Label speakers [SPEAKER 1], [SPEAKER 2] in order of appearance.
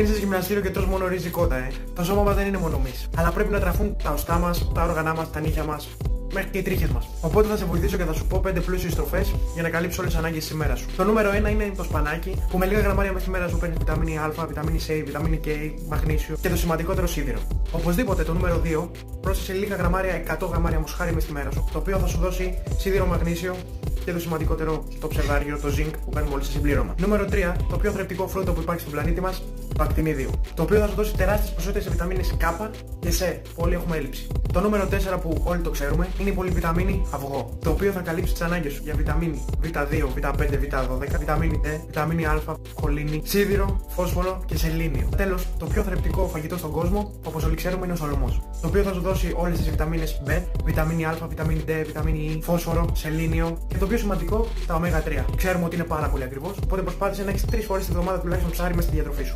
[SPEAKER 1] Ξεκίνησες γυμναστήριο και τρως μόνο ρύζι κότα, Το σώμα μας δεν είναι μόνο εμείς. Αλλά πρέπει να τραφούν τα οστά μας, τα όργανά μας, τα νύχια μας, μέχρι και οι τρίχες μας. Οπότε θα σε βοηθήσω και θα σου πω 5 πλούσιες τροφές για να καλύψεις όλες τις ανάγκες της ημέρας σου. Το νούμερο 1 είναι το σπανάκι, που με λίγα γραμμάρια μέσα στη μέρα σου παίρνει βιταμίνη Α, βιταμίνη C, βιταμίνη K, μαγνήσιο και το σημαντικότερο σίδηρο. Οπωσδήποτε το νούμερο 2, πρόσθεσε λίγα γραμμάρια, 100 γραμμάρια μοσχάρι μέσα στη μέρα σου, το οποίο θα σου δώσει σίδηρο, μαγνήσιο και το σημαντικότερο στο ψευδάργυρο, το zinc που παίρνουμε όλοι σε συμπλήρωμα. Νούμερο 3, το πιο θρεπτικό φρούτο που υπάρχει στον πλανήτη μας, το ακτινίδιο, το οποίο θα σου δώσει τεράστιες ποσότητες σε βιταμίνες K και C, που όλοι έχουμε έλλειψη. Το νούμερο 4 που όλοι το ξέρουμε είναι η πολυβιταμίνη αυγό, το οποίο θα καλύψει τις ανάγκες σου για βιταμίνη Β2, Β5, Β12, βιταμίνη E, βιταμίνη Α, χολίνη, σίδηρο, φόσφορο και σελήνιο. Τέλος, το πιο θρεπτικό φαγητό στον κόσμο, όπως όλοι ξέρουμε, είναι ο σολομός, το οποίο θα σου δώσει όλες τις βιταμίνες B, βιταμίνη Α, βιταμίνη D, βιταμίνη E, φόσφορο, σελήνιο και το πιο σημαντικό, τα ω3. Ξέρουμε ότι είναι πάρα πολύ ακριβώς, οπότε προσπάθησε να έχεις 3 φορές τη βδομάδα τουλάχιστον ψάρι μέσα στη διατροφή σου.